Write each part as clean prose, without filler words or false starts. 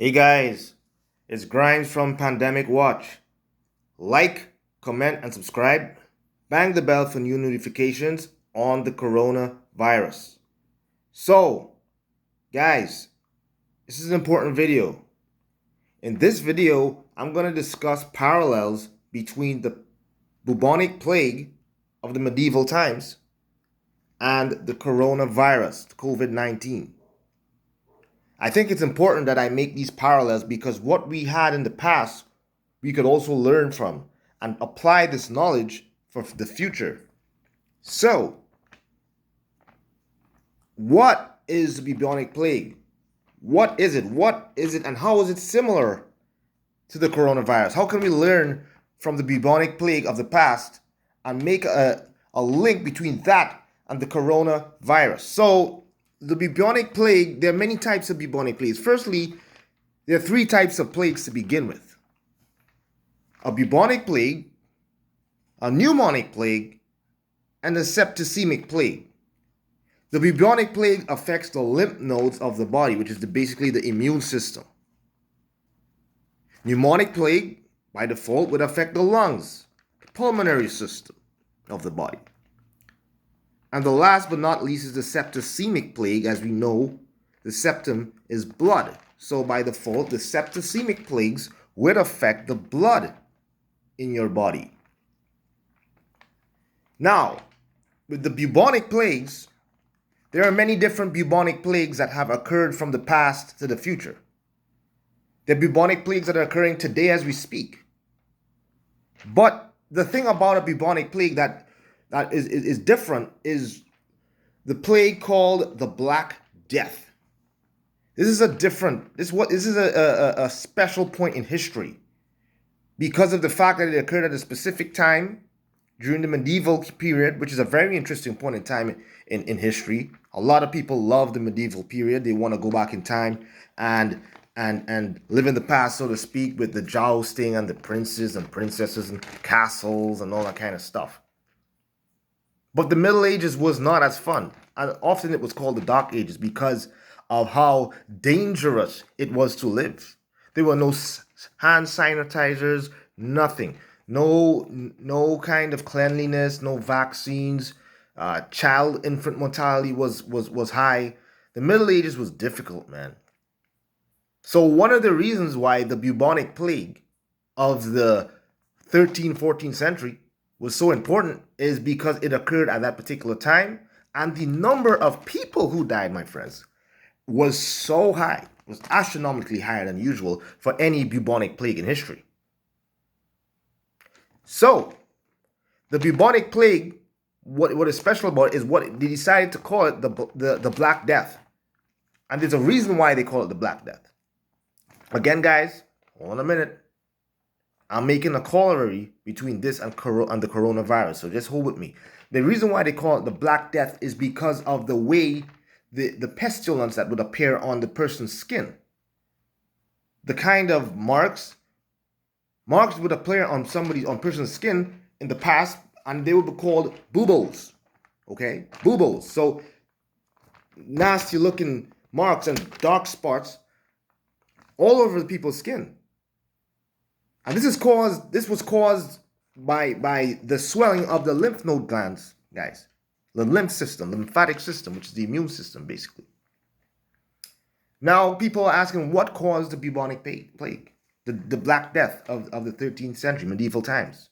Hey guys, it's Grimes from Pandemic Watch. Like, comment, and subscribe. Bang the bell for new notifications on the coronavirus. So, guys, this is an important video. In this video, I'm going to discuss parallels between the bubonic plague of the medieval times and the coronavirus, COVID-19. I think it's important that I make these parallels because what we had in the past, we could also learn from and apply this knowledge for the future. So, what is the bubonic plague? What is it? And how is it similar to the coronavirus? How can we learn from the bubonic plague of the past and make a link between that and the coronavirus? So, the bubonic plague, there are many types of bubonic plagues. Firstly, there are three types of plagues to begin with: a bubonic plague, a pneumonic plague, and a septicemic plague. The bubonic plague affects the lymph nodes of the body, which is basically the immune system. Pneumonic plague, by default, would affect the lungs, the pulmonary system of the body. And the last but not least is the septicemic plague. As we know, the septum is blood. So by default, the septicemic plagues would affect the blood in your body. Now, with the bubonic plagues, there are many different bubonic plagues that have occurred from the past to the future. There are bubonic plagues that are occurring today as we speak. But the thing about a bubonic plague that is different is the plague called the Black Death. This is a special point in history because of the fact that it occurred at a specific time during the medieval period, which is a very interesting point in time in history. A lot of people love the medieval period. They want to go back in time and live in the past, so to speak, with the jousting and the princes and princesses and castles and all that kind of stuff. But the Middle Ages was not as fun, and often it was called the Dark Ages because of how dangerous it was to live. There were no hand sanitizers, nothing. No kind of cleanliness, no vaccines. Infant mortality was high. The Middle Ages was difficult, man. So one of the reasons why the bubonic plague of the 13th, 14th century was so important is because it occurred at that particular time, and the number of people who died, my friends, was so high, was astronomically higher than usual for any bubonic plague in history. So, the bubonic plague, what is special about it is what they decided to call it the Black Death. And there's a reason why they call it the Black Death. Again, guys, hold on a minute. I'm making a corollary between this and the coronavirus, so just hold with me. The reason why they call it the Black Death is because of the way the pestilence that would appear on the person's skin. The kind of marks would appear on person's skin in the past, and they would be called buboes. Okay, buboes. So nasty looking marks and dark spots all over the people's skin. And this was caused by the swelling of the lymph node glands, guys. The lymphatic system, which is the immune system, basically. Now, people are asking what caused the bubonic plague, the Black Death of the 13th century, medieval times.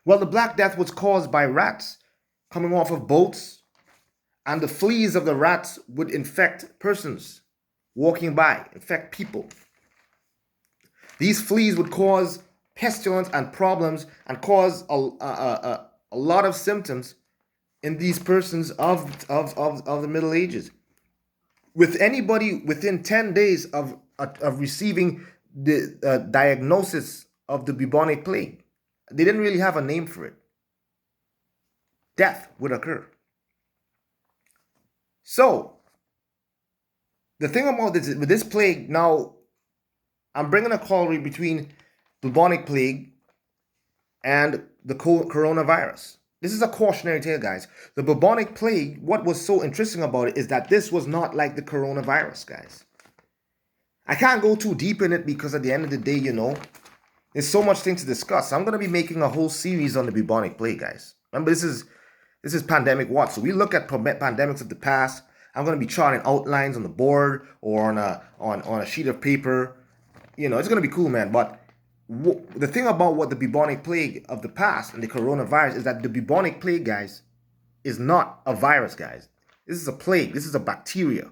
Well, the Black Death was caused by rats coming off of boats, and the fleas of the rats would infect persons walking by, infect people. These fleas would cause pestilence and problems and cause a lot of symptoms in these persons of the Middle Ages. With anybody within 10 days of receiving the diagnosis of the bubonic plague, they didn't really have a name for it. Death would occur. So, the thing about with this plague, now, I'm bringing a corollary between bubonic plague and the coronavirus. This is a cautionary tale, guys. The bubonic plague, what was so interesting about it is that this was not like the coronavirus, guys. I can't go too deep in it because at the end of the day, there's so much things to discuss. I'm gonna be making a whole series on the bubonic plague, guys. Remember, this is pandemic what? So we look at pandemics of the past. I'm gonna be charting outlines on the board or on a sheet of paper. It's gonna be cool, man. But the thing about what the bubonic plague of the past and the coronavirus is that the bubonic plague, guys, is not a virus, guys. This is a plague. This is a bacteria,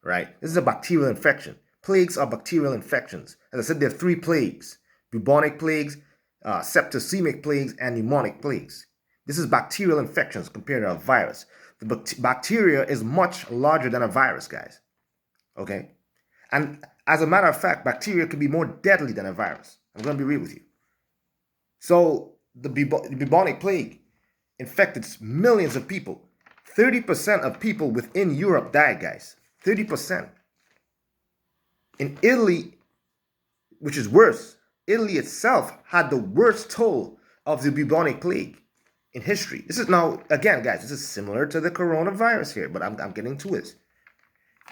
right? This is a bacterial infection. Plagues are bacterial infections. As I said, there are three plagues: bubonic plagues, septicemic plagues, and pneumonic plagues. This is bacterial infections compared to a virus. The bacteria is much larger than a virus, guys. Okay? And as a matter of fact, bacteria can be more deadly than a virus. I'm going to be real with you. So the bubonic plague infected millions of people. 30% of people within Europe died, guys. 30%. In Italy, which is worse, Italy itself had the worst toll of the bubonic plague in history. This is now, again, guys, this is similar to the coronavirus here, but I'm getting to it.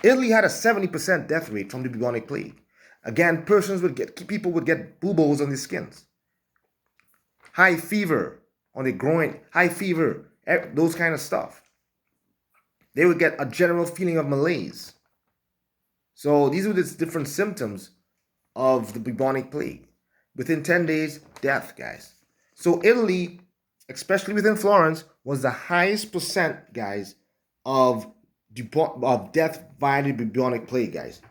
Italy had a 70% death rate from the bubonic plague. Again, people would get buboes on their skins. High fever on their groin, high fever, those kind of stuff. They would get a general feeling of malaise. So these were the different symptoms of the bubonic plague. Within 10 days, death, guys. So Italy, especially within Florence, was the highest percent, guys, of death via the bubonic plague, guys.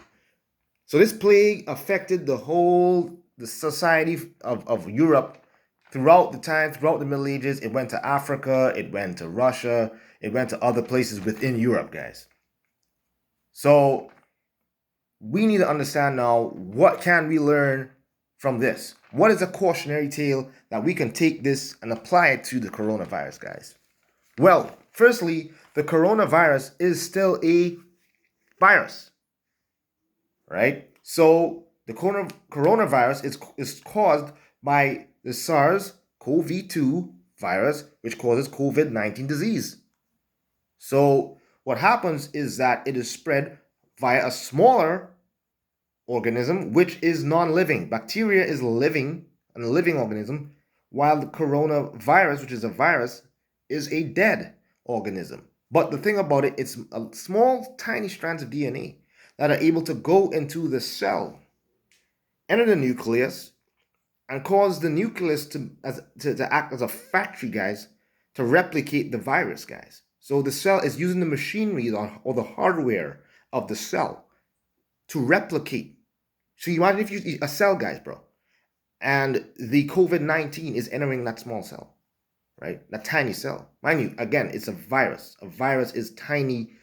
So this plague affected the society of Europe throughout the Middle Ages. It went to Africa, it went to Russia, it went to other places within Europe, guys. So we need to understand now, what can we learn from this? What is a cautionary tale that we can take this and apply it to the coronavirus, guys? Well, firstly, the coronavirus is still a virus, right? So the coronavirus is caused by the SARS-CoV-2 virus, which causes COVID-19 disease. So what happens is that it is spread via a smaller organism, which is non-living. Bacteria is a living organism, while the coronavirus, which is a virus, is a dead organism. But the thing about it, it's a small, tiny strands of DNA that are able to go into the cell, enter the nucleus, and cause the nucleus to act as a factory, guys, to replicate the virus, guys. So the cell is using the machinery or the hardware of the cell to replicate. So you imagine if you eat a cell, guys, bro, and the COVID-19 is entering that small cell, right? That tiny cell. Mind you, again, it's a virus. A virus is tiny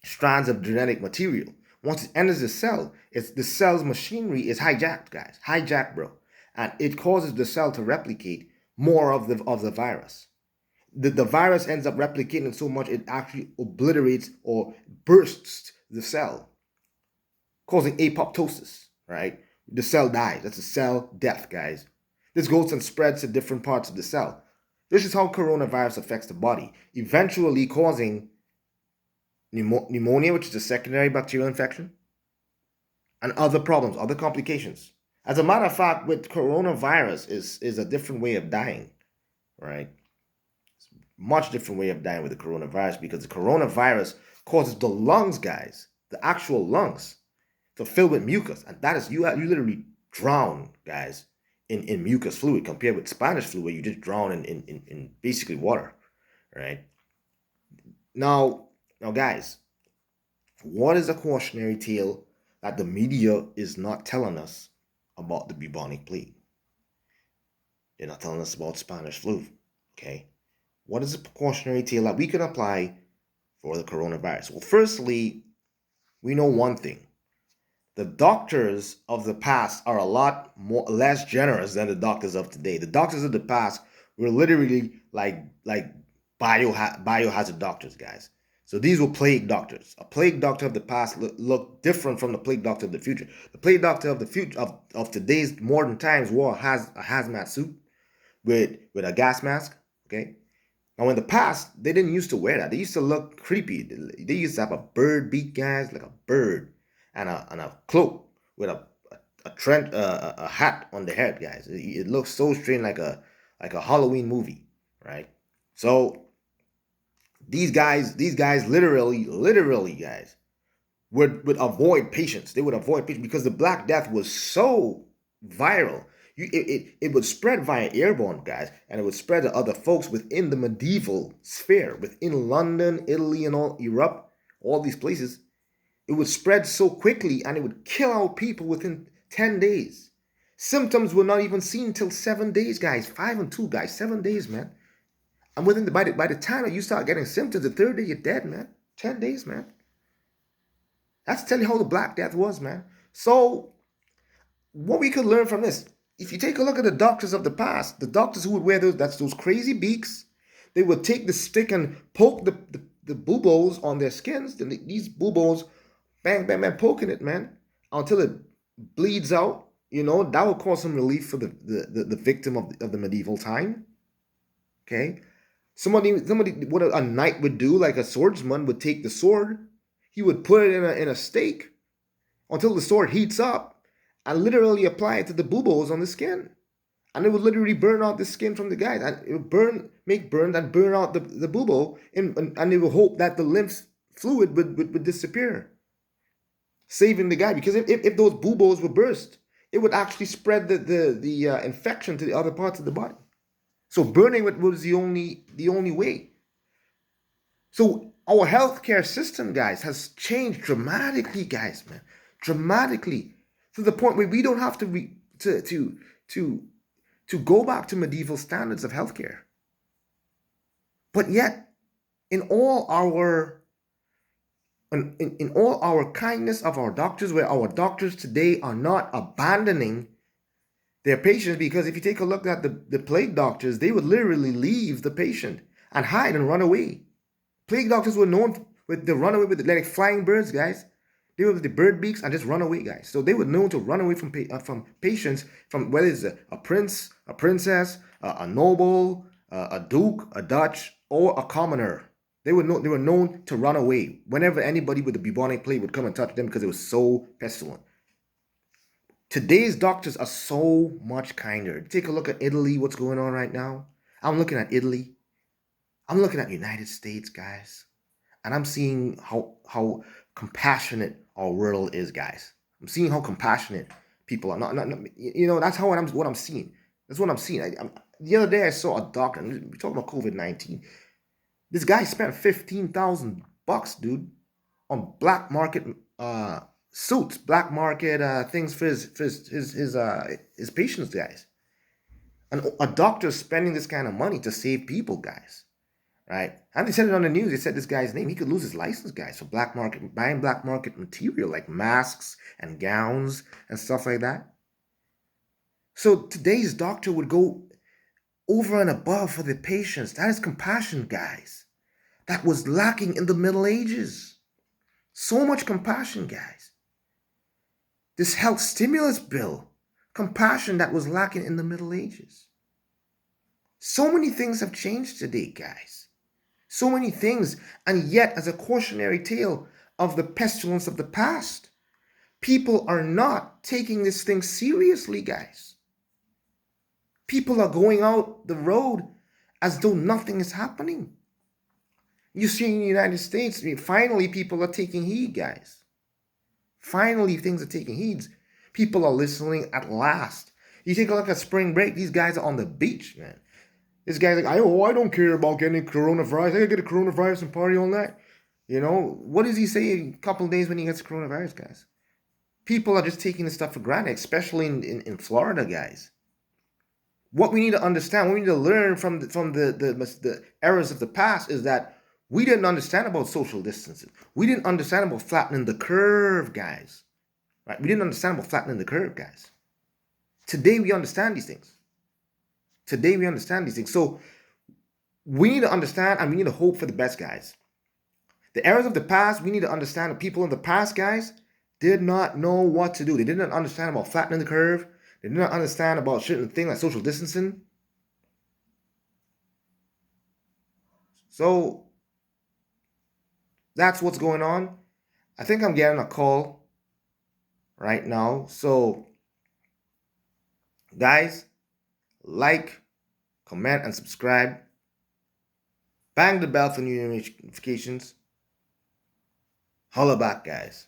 strands of genetic material. Once it enters the cell, the cell's machinery is hijacked, guys. Hijacked, bro. And it causes the cell to replicate more of the virus. The virus ends up replicating so much it actually obliterates or bursts the cell, causing apoptosis, right? The cell dies. That's a cell death, guys. This goes and spreads to different parts of the cell. This is how coronavirus affects the body, eventually causing pneumonia, which is a secondary bacterial infection, and other problems, other complications. As a matter of fact, with coronavirus is a different way of dying, right? It's a much different way of dying with the coronavirus, because the coronavirus causes the lungs, guys, the actual lungs, to fill with mucus, and that is you literally drown, guys, in mucus fluid, compared with Spanish flu, where you just drown in basically water, right? Now, guys, what is a cautionary tale that the media is not telling us about the bubonic plague? They're not telling us about Spanish flu, okay? What is a cautionary tale that we can apply for the coronavirus? Well, firstly, we know one thing. The doctors of the past are a lot less generous than the doctors of today. The doctors of the past were literally like biohazard doctors, guys. So these were plague doctors. A plague doctor of the past looked different from the plague doctor of the future. The plague doctor of the future of today's modern times wore a hazmat suit with a gas mask. Okay. Now in the past, they didn't used to wear that. They used to look creepy. They used to have a bird beak, guys, like a bird. and a cloak with a hat on the head, guys. It looks so strange, like a Halloween movie, right? So these guys literally, guys, would avoid patients. They would avoid patients because the Black Death was so viral. It would spread via airborne, guys, and it would spread to other folks within the medieval sphere, within London, Italy, and all Europe, all these places. It would spread so quickly and it would kill out people within 10 days. Symptoms were not even seen till 7 days, guys. 5 and 2, guys. 7 days, man. And by the time that you start getting symptoms, the third day you're dead, man. 10 days, man. That's telling you how the Black Death was, man. So, what we could learn from this, if you take a look at the doctors of the past, the doctors who would wear those crazy beaks, they would take the stick and poke the buboes on their skins. These buboes, bang, bang, bang, poking it, man, until it bleeds out. That would cause some relief for the victim of the medieval time. Okay? Somebody, what a knight would do, like a swordsman, would take the sword, he would put it in a stake until the sword heats up and literally apply it to the buboes on the skin. And it would literally burn out the skin from the guys. And it would make burns and burn out the bubo. And they would hope that the lymph fluid would disappear, saving the guy. Because if those buboes were burst, it would actually spread the infection to the other parts of the body. So burning it was the only way. So our healthcare system, guys, has changed dramatically, guys, man, dramatically, to the point where we don't have to go back to medieval standards of healthcare. But yet, in all our kindness of our doctors, where our doctors today are not abandoning their patients, because if you take a look at the plague doctors, they would literally leave the patient and hide and run away. Plague doctors were known with the run away with like flying birds, guys. They were with the bird beaks and just run away, guys. So they were known to run away from patients, from whether it's a prince, a princess, a noble, a duke, a dutch, or a commoner. They were known to run away whenever anybody with the bubonic plague would come and touch them because it was so pestilent. Today's doctors are so much kinder. Take a look at Italy, what's going on right now. I'm looking at Italy. I'm looking at the United States, guys. And I'm seeing how compassionate our world is, guys. I'm seeing how compassionate people are. Not that's what I'm seeing. That's what I'm seeing. The other day I saw a doctor. We're talking about COVID-19. This guy spent $15,000, dude, on black market suits, black market things for his patients, guys. And a doctor spending this kind of money to save people, guys. Right? And they said it on the news. They said this guy's name. He could lose his license, guys, for buying black market material like masks and gowns and stuff like that. So today's doctor would go over and above for the patients. That is compassion, guys. That was lacking in the Middle Ages. So much compassion, guys. This health stimulus bill, compassion that was lacking in the Middle Ages. So many things have changed today, guys. So many things, and yet as a cautionary tale of the pestilence of the past, people are not taking this thing seriously, guys. People are going out the road as though nothing is happening. You see in the United States, finally people are taking heed, guys. Finally things are taking heed. People are listening at last. You take a look at spring break, these guys are on the beach, man. This guy's like, I don't care about getting coronavirus. I can get a coronavirus and party all night. What does he say in a couple of days when he gets coronavirus, guys? People are just taking this stuff for granted, especially in Florida, guys. What we need to understand, what we need to learn from the errors of the past is that we didn't understand about social distancing. We didn't understand about flattening the curve, guys. Right? We didn't understand about flattening the curve, guys. Today we understand these things. So we need to understand and we need to hope for the best, guys. The errors of the past, we need to understand that people in the past, guys, did not know what to do. They didn't understand about flattening the curve. They did not understand about certain things like social distancing. So that's what's going on. I think I'm getting a call. right now. So, guys, like, comment, and subscribe. Bang the bell for new notifications. Holla back, guys.